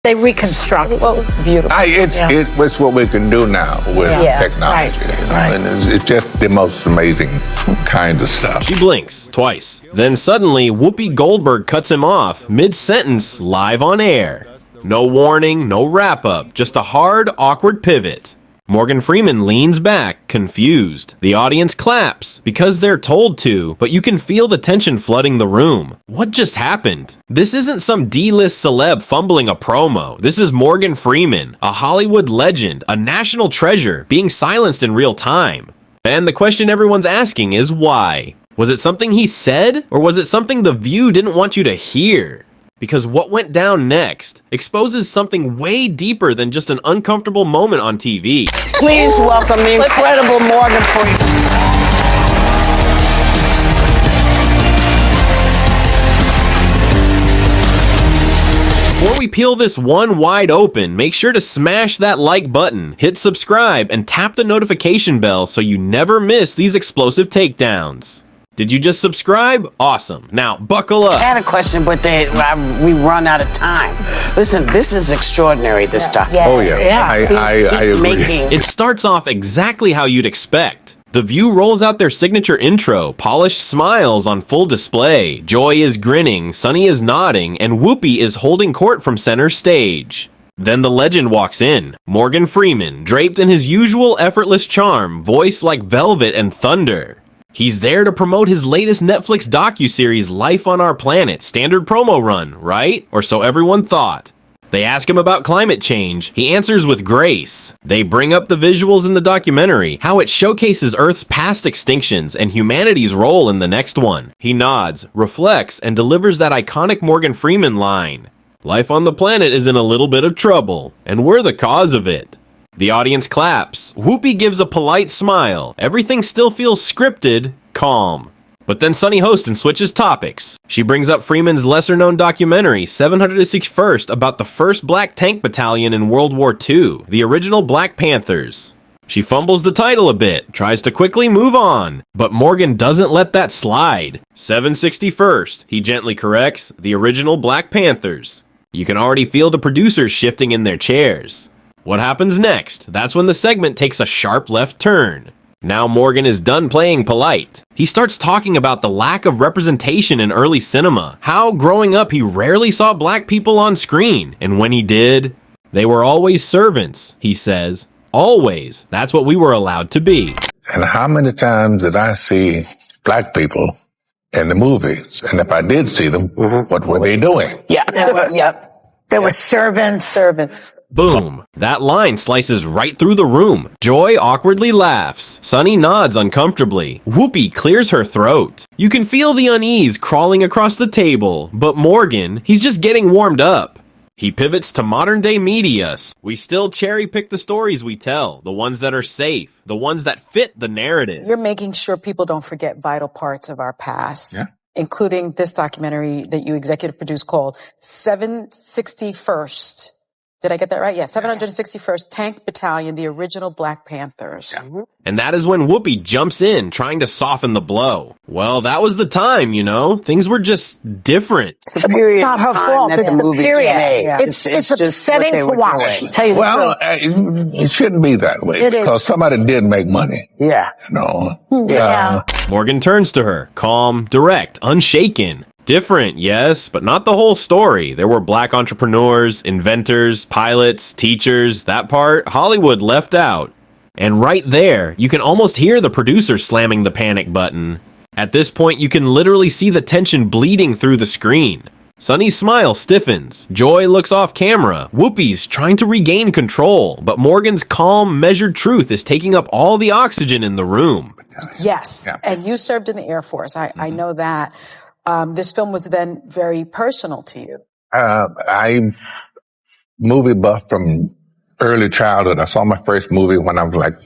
They reconstruct. Well, beautiful. It's what we can do now with technology. Right. And it's just the most amazing kind of stuff. She blinks twice. Then suddenly, Whoopi Goldberg cuts him off mid-sentence live on air. No warning, no wrap-up, just a hard, awkward pivot. Morgan Freeman leans back, confused. The audience claps, because they're told to, but you can feel the tension flooding the room. What just happened? This isn't some D-list celeb fumbling a promo. This is Morgan Freeman, a Hollywood legend, a national treasure, being silenced in real time. And the question everyone's asking is why? Was it something he said, or was it something The View didn't want you to hear? Because what went down next exposes something way deeper than just an uncomfortable moment on TV. Please welcome the incredible Morgan Freeman. Before we peel this one wide open, make sure to smash that like button, hit subscribe, and tap the notification bell so you never miss these explosive takedowns. Did you just subscribe? Awesome. Now, buckle up. I had a question, but we run out of time. Listen, this is extraordinary, this stuff. Oh, yeah. I agree. It starts off exactly how you'd expect. The View rolls out their signature intro, polished smiles on full display. Joy is grinning, Sunny is nodding, and Whoopi is holding court from center stage. Then the legend walks in, Morgan Freeman, draped in his usual effortless charm, voice like velvet and thunder. He's there to promote his latest Netflix docuseries, Life on Our Planet. Standard promo run, right? Or so everyone thought. They ask him about climate change. He answers with grace. They bring up the visuals in the documentary, how it showcases Earth's past extinctions and humanity's role in the next one. He nods, reflects, and delivers that iconic Morgan Freeman line. Life on the planet is in a little bit of trouble, and we're the cause of it. The audience claps. Whoopi gives a polite smile. Everything still feels scripted, calm. But then Sunny hosts and switches topics. She brings up Freeman's lesser-known documentary, 761st, about the 1st Black Tank Battalion in World War II, the original Black Panthers. She fumbles the title a bit, tries to quickly move on, but Morgan doesn't let that slide. 761st, he gently corrects, the original Black Panthers. You can already feel the producers shifting in their chairs. What happens next? That's when the segment takes a sharp left turn. Now Morgan is done playing polite. He starts talking about the lack of representation in early cinema, how growing up he rarely saw black people on screen, and when he did, they were always servants, he says. Always. That's what we were allowed to be. And how many times did I see black people in the movies? And if I did see them, what were they doing? There were servants. Boom. That line slices right through the room. Joy awkwardly laughs. Sunny nods uncomfortably. Whoopi clears her throat. You can feel the unease crawling across the table, but Morgan, he's just getting warmed up. He pivots to modern day media. We still cherry pick the stories we tell, the ones that are safe, the ones that fit the narrative. You're making sure people don't forget vital parts of our past. Including this documentary that you executive produced called 761st. Did I get that right? Yeah, 761st Tank Battalion, the original Black Panthers. And that is when Whoopi jumps in, trying to soften the blow. Well, that was the time, you know? Things were just different. It's not her fault. It's the period. It's upsetting to watch. Tell you well, it shouldn't be that way. Because somebody did make money. Yeah. You know? Morgan turns to her, calm, direct, unshaken. Different, yes, but not the whole story. There were black entrepreneurs, inventors, pilots, teachers. That part, Hollywood left out. And right there, you can almost hear the producer slamming the panic button. At this point, you can literally see the tension bleeding through the screen. Sunny's smile stiffens. Joy looks off camera. Whoopi's trying to regain control, but Morgan's calm, measured truth is taking up all the oxygen in the room. Yes, and you served in the Air Force. I know that. This film was then very personal to you. I movie buff from early childhood. I saw my first movie when I was like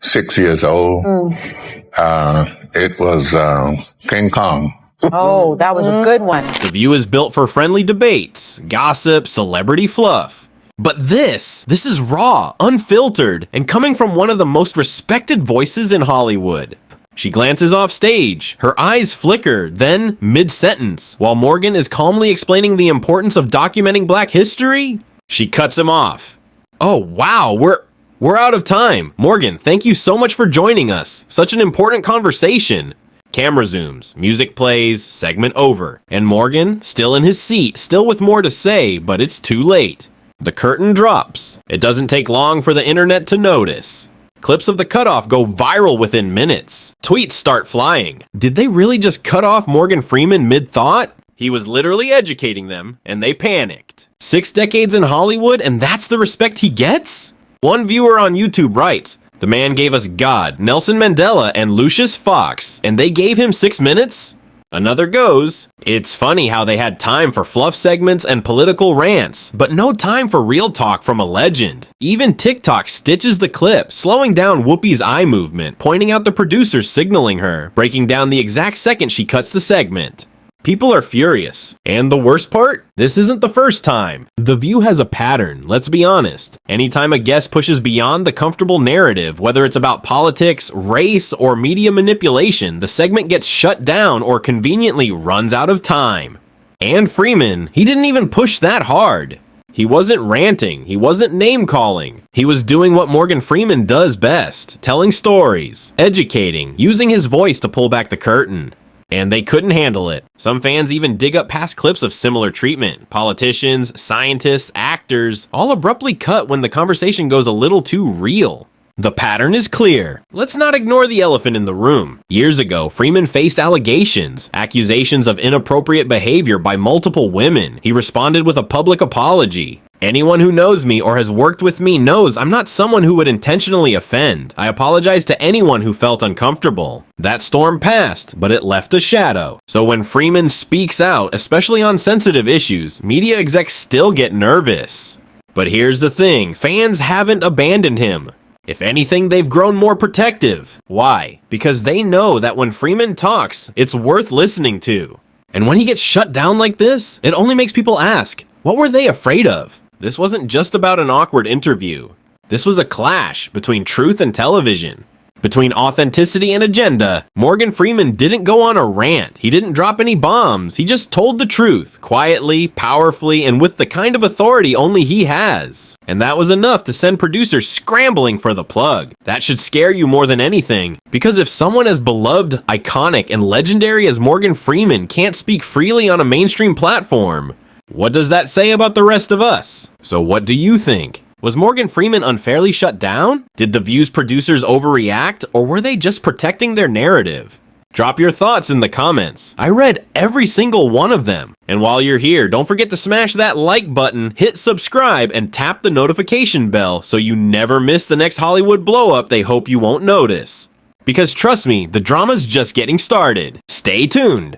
6 years old. It was King Kong. Oh, that was a good one. The View is built for friendly debates, gossip, celebrity fluff. But this is raw, unfiltered, and coming from one of the most respected voices in Hollywood. She glances off stage, her eyes flicker, then mid-sentence, while Morgan is calmly explaining the importance of documenting black history, She cuts him off. Oh, wow, we're out of time. Morgan, thank you so much for joining us. Such an important conversation. Camera zooms, music plays, segment over. And Morgan, still in his seat, still with more to say, but it's too late. The curtain drops. It doesn't take long for the internet to notice. Clips of the cutoff go viral within minutes. Tweets start flying. Did they really just cut off Morgan Freeman mid-thought? He was literally educating them, and they panicked. 6 decades in Hollywood, and that's the respect he gets? One viewer on YouTube writes, "The man gave us God, Nelson Mandela, and Lucius Fox, and they gave him 6 minutes?" Another goes, "It's funny how they had time for fluff segments and political rants, but no time for real talk from a legend. Even TikTok stitches the clip, slowing down Whoopi's eye movement, pointing out the producers signaling her, breaking down the exact second she cuts the segment." People are furious. And the worst part? This isn't the first time. The View has a pattern, let's be honest. Anytime a guest pushes beyond the comfortable narrative, whether it's about politics, race, or media manipulation, the segment gets shut down or conveniently runs out of time. And Freeman, he didn't even push that hard. He wasn't ranting, he wasn't name-calling. He was doing what Morgan Freeman does best, telling stories, educating, using his voice to pull back the curtain. And they couldn't handle it. Some fans even dig up past clips of similar treatment. Politicians, scientists, actors, all abruptly cut when the conversation goes a little too real. The pattern is clear. Let's not ignore the elephant in the room. Years ago, Freeman faced accusations of inappropriate behavior by multiple women. He responded with a public apology. Anyone who knows me or has worked with me knows I'm not someone who would intentionally offend. I apologize to anyone who felt uncomfortable. That storm passed, but it left a shadow. So when Freeman speaks out, especially on sensitive issues, media execs still get nervous. But here's the thing, fans haven't abandoned him. If anything, they've grown more protective. Why? Because they know that when Freeman talks, it's worth listening to. And when he gets shut down like this, it only makes people ask, what were they afraid of? This wasn't just about an awkward interview. This was a clash between truth and television. Between authenticity and agenda. Morgan Freeman didn't go on a rant. He didn't drop any bombs. He just told the truth, quietly, powerfully, and with the kind of authority only he has. And that was enough to send producers scrambling for the plug. That should scare you more than anything. Because if someone as beloved, iconic, and legendary as Morgan Freeman can't speak freely on a mainstream platform, what does that say about the rest of us? So what do you think? Was Morgan Freeman unfairly shut down? Did The View's producers overreact, or were they just protecting their narrative? Drop your thoughts in the comments. I read every single one of them. And while you're here, don't forget to smash that like button, hit subscribe, and tap the notification bell so you never miss the next Hollywood blow-up they hope you won't notice. Because trust me, the drama's just getting started. Stay tuned.